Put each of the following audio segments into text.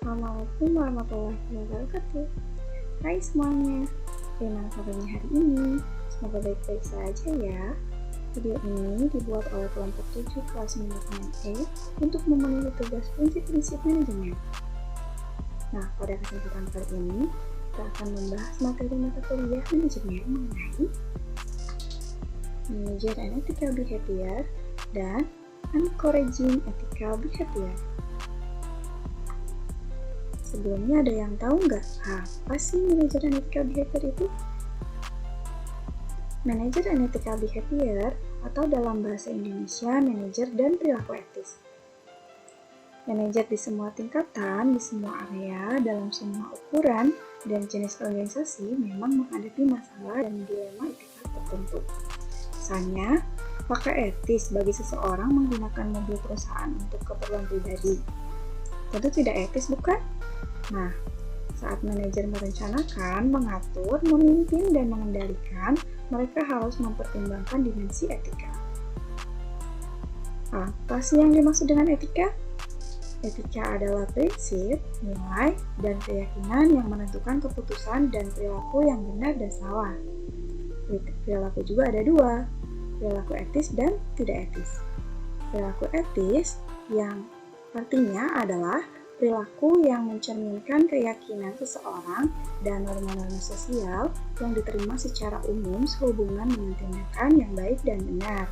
Assalamualaikum warahmatullahi wabarakatuh. Hai semuanya, gimana kabarnya hari ini? Semoga baik-baik saja ya. Video ini dibuat oleh kelompok 7 kelas 9E untuk memenuhi tugas prinsip-prinsip manajemen. Nah, pada kesempatan kali ini, kita akan membahas materi mata kuliah manajemen mengenai Manager and Ethical Behavior dan Encouraging Ethical Behavior. Sebelumnya ada yang tahu nggak apa sih Manager and Ethical Behavior itu? Manager and Ethical Behavior atau dalam bahasa Indonesia manajer dan perilaku etis. Manajer di semua tingkatan, di semua area, dalam semua ukuran dan jenis organisasi memang menghadapi masalah dan dilema etika tertentu. Misalnya, apakah etis bagi seseorang menggunakan mobil perusahaan untuk keperluan pribadi? Tentu tidak etis, bukan? Nah, saat manajer merencanakan, mengatur, memimpin, dan mengendalikan, mereka harus mempertimbangkan dimensi etika. Apa sih yang dimaksud dengan etika? Etika adalah prinsip, nilai, dan keyakinan yang menentukan keputusan dan perilaku yang benar dan salah. Perilaku juga ada dua, perilaku etis dan tidak etis. Perilaku etis yang artinya adalah perilaku yang mencerminkan keyakinan seseorang dan norma-norma sosial yang diterima secara umum sehubungan dengan tindakan yang baik dan benar.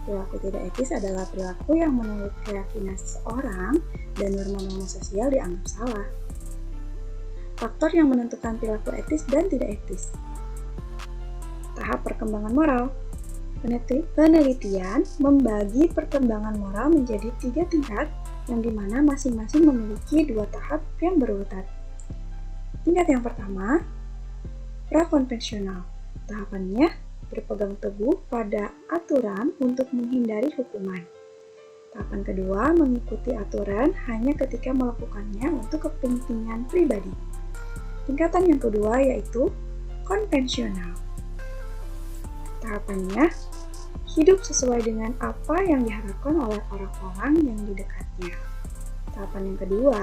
Perilaku tidak etis adalah perilaku yang menurut keyakinan seseorang dan norma-norma sosial dianggap salah. Faktor yang menentukan perilaku etis dan tidak etis. Tahap perkembangan moral. Penelitian membagi perkembangan moral menjadi 3 tingkat yang dimana masing-masing memiliki 2 tahap yang berurutan. Tingkat yang pertama, prakonvensional. Tahapannya berpegang teguh pada aturan untuk menghindari hukuman. Tahapan kedua, mengikuti aturan hanya ketika melakukannya untuk kepentingan pribadi. Tingkatan yang kedua yaitu konvensional. Tahapannya, hidup sesuai dengan apa yang diharapkan oleh orang-orang yang di dekatnya. Tahapan yang kedua,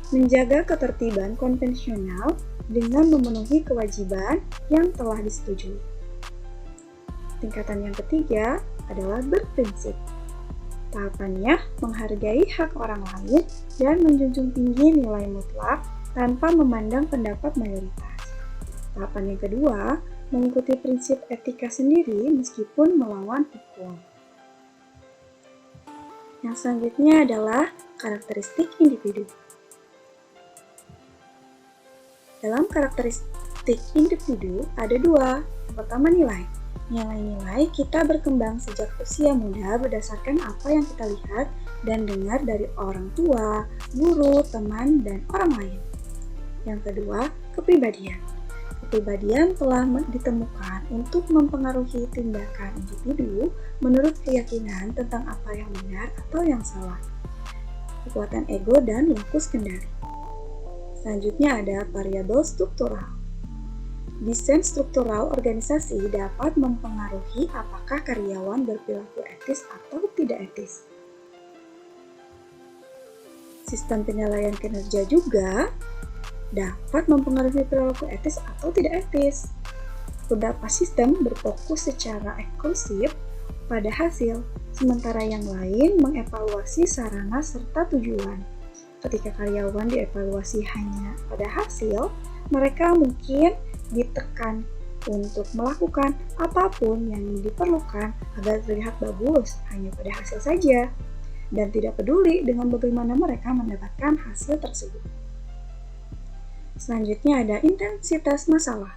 menjaga ketertiban konvensional dengan memenuhi kewajiban yang telah disetujui. Tingkatan yang ketiga adalah berprinsip. Tahapannya, menghargai hak orang lain dan menjunjung tinggi nilai mutlak tanpa memandang pendapat mayoritas. Tahapan yang kedua, mengikuti prinsip etika sendiri meskipun melawan hukum. Yang selanjutnya adalah karakteristik individu. Dalam karakteristik individu ada 2. Yang pertama nilai. Nilai-nilai kita berkembang sejak usia muda berdasarkan apa yang kita lihat dan dengar dari orang tua, guru, teman, dan orang lain. Yang kedua, kepribadian. Kepribadian telah ditemukan untuk mempengaruhi tindakan individu menurut keyakinan tentang apa yang benar atau yang salah. Kekuatan ego dan lokus kendali. Selanjutnya ada variabel struktural. Desain struktural organisasi dapat mempengaruhi apakah karyawan berperilaku etis atau tidak etis. Sistem penilaian kinerja juga dapat mempengaruhi perilaku etis atau tidak etis. Beberapa sistem berfokus secara eksklusif pada hasil, sementara yang lain mengevaluasi sarana serta tujuan. Ketika karyawan dievaluasi hanya pada hasil, mereka mungkin ditekan untuk melakukan apapun yang diperlukan agar terlihat bagus hanya pada hasil saja, dan tidak peduli dengan bagaimana mereka mendapatkan hasil tersebut. Selanjutnya ada intensitas masalah.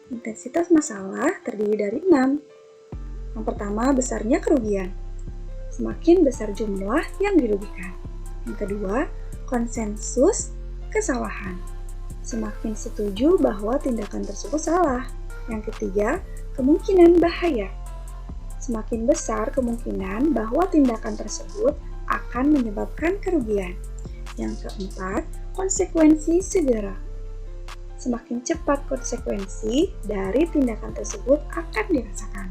Intensitas masalah terdiri dari 6. Yang pertama, besarnya kerugian. Semakin besar jumlah yang dirugikan. Yang kedua, konsensus kesalahan. Semakin setuju bahwa tindakan tersebut salah. Yang ketiga, kemungkinan bahaya. Semakin besar kemungkinan bahwa tindakan tersebut akan menyebabkan kerugian. Yang keempat, konsekuensi segera. Semakin cepat konsekuensi dari tindakan tersebut akan dirasakan.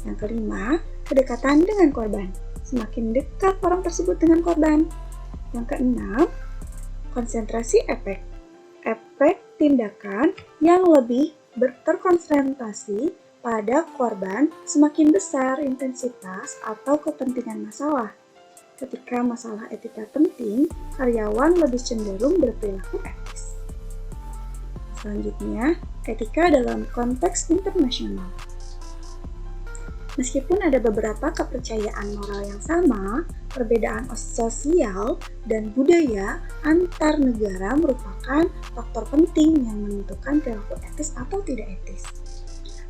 Yang kelima, kedekatan dengan korban. Semakin dekat orang tersebut dengan korban. Yang keenam, konsentrasi efek. Efek tindakan yang lebih terkonsentrasi pada korban semakin besar intensitas atau kepentingan masalah. Ketika masalah etika penting, karyawan lebih cenderung berperilaku etis. Selanjutnya, etika dalam konteks internasional. Meskipun ada beberapa kepercayaan moral yang sama, perbedaan sosial dan budaya antar negara merupakan faktor penting yang menentukan perilaku etis atau tidak etis.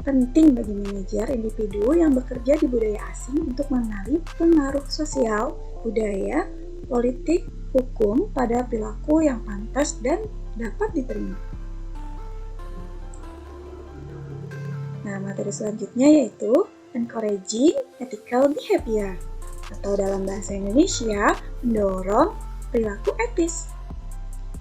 Penting bagi manajer individu yang bekerja di budaya asing untuk mengenali pengaruh sosial, budaya, politik, hukum pada perilaku yang pantas dan dapat diterima. Nah, materi selanjutnya yaitu encouraging ethical behavior, atau dalam bahasa Indonesia, mendorong perilaku etis.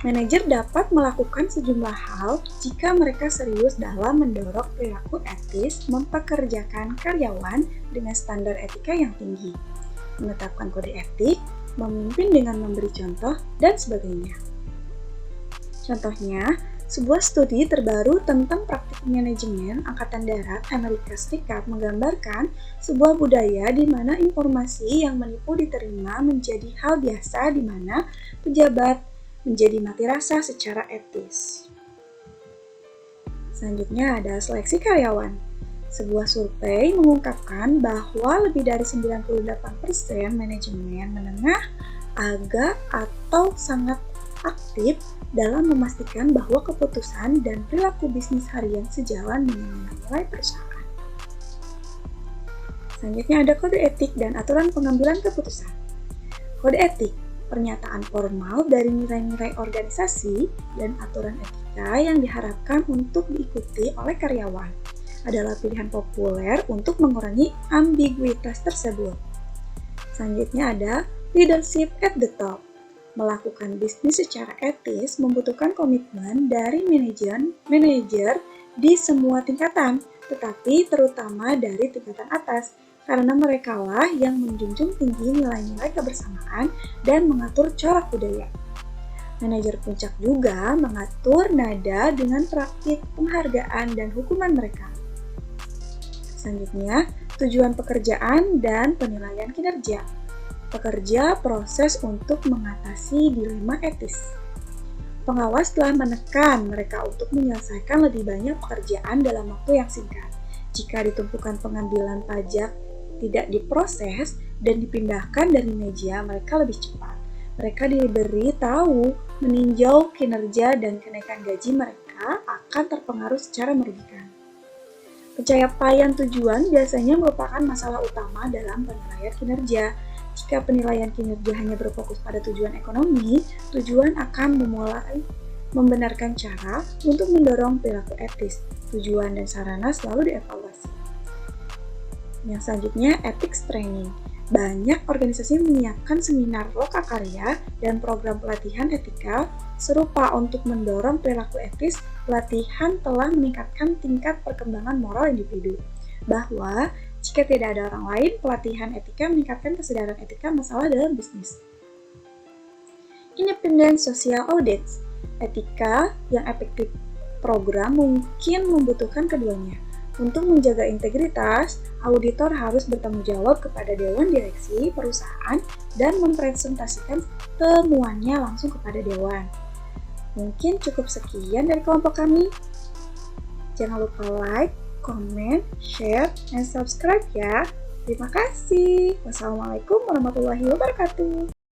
Manajer dapat melakukan sejumlah hal jika mereka serius dalam mendorong perilaku etis, mempekerjakan karyawan dengan standar etika yang tinggi, menetapkan kode etik, memimpin dengan memberi contoh, dan sebagainya. Contohnya, sebuah studi terbaru tentang praktik manajemen Angkatan Darat Amerika Serikat menggambarkan sebuah budaya di mana informasi yang menipu diterima menjadi hal biasa di mana pejabat menjadi mati rasa secara etis. Selanjutnya ada seleksi karyawan. Sebuah survei mengungkapkan bahwa lebih dari 98% manajemen menengah agak atau sangat aktif dalam memastikan bahwa keputusan dan perilaku bisnis harian sejalan dengan nilai perusahaan. Selanjutnya ada kode etik dan aturan pengambilan keputusan. Kode etik, pernyataan formal dari nilai-nilai organisasi dan aturan etika yang diharapkan untuk diikuti oleh karyawan, adalah pilihan populer untuk mengurangi ambiguitas tersebut. Selanjutnya ada leadership at the top. Melakukan bisnis secara etis membutuhkan komitmen dari manajer di semua tingkatan, tetapi terutama dari tingkatan atas, karena merekalah yang menjunjung tinggi nilai-nilai kebersamaan dan mengatur corak budaya. Manajer puncak juga mengatur nada dengan praktik penghargaan dan hukuman mereka. Selanjutnya, tujuan pekerjaan dan penilaian kinerja. Pekerja proses untuk mengatasi dilema etis. Pengawas telah menekan mereka untuk menyelesaikan lebih banyak pekerjaan dalam waktu yang singkat. Jika ditumpukan pengambilan pajak tidak diproses dan dipindahkan dari meja, mereka lebih cepat. Mereka diberi tahu meninjau kinerja dan kenaikan gaji mereka akan terpengaruh secara merugikan. Pencapaian tujuan biasanya merupakan masalah utama dalam penilaian kinerja. Jika penilaian kinerja hanya berfokus pada tujuan ekonomi, tujuan akan memulai membenarkan cara untuk mendorong perilaku etis. Tujuan dan sarana selalu dievaluasi. Yang selanjutnya, ethics training. Banyak organisasi menyiapkan seminar lokakarya dan program pelatihan etika serupa untuk mendorong perilaku etis. Pelatihan telah meningkatkan tingkat perkembangan moral individu. Bahwa jika tidak ada orang lain, pelatihan etika meningkatkan kesadaran etika masalah dalam bisnis. Independent social audits. Etika yang efektif program mungkin membutuhkan keduanya. Untuk menjaga integritas, auditor harus bertanggung jawab kepada dewan direksi perusahaan dan mempresentasikan temuannya langsung kepada dewan. Mungkin cukup sekian dari kelompok kami. Jangan lupa like, comment, share, dan subscribe ya. Terima kasih. Wassalamualaikum warahmatullahi wabarakatuh.